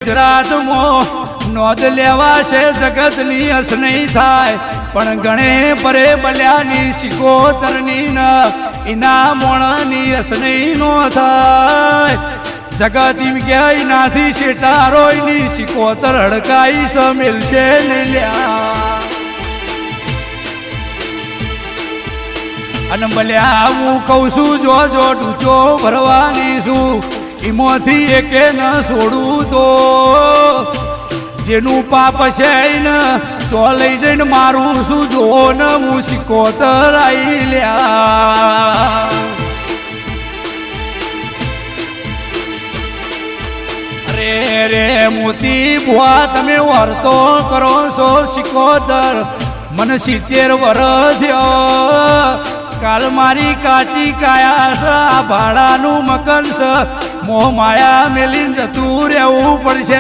ગુજરાતમાં નોંધ લેવાશે જગતની અસનઈ થાય પણ ગણે પરે બલ્યાની સિકોતરની ન ઇના મોણની અસનઈ નો થાય જગત એમ ક્યાંય નાથી શેટારોયની સિકોતર હડકાઈ સમેલશે ને લ્યા અને બલ્યા હું કહું છું જો ડૂચો ભરવાની છું એમાંથી એકે ન છોડું તો જેનું પાપ છે ને ચો લઈ જઈને મારું શું જો ને હું સિકોતર આઈ લ્યા અરે રે મોતી બુઆ તમે વર્તો કરો છો સિકોતર મને 70 વર્ષ થયો કાલ મારી કાચી કાયા છે આ ભાડાનું મકાન છે મોહ માયા મેલીને જતું રહેવું પડશે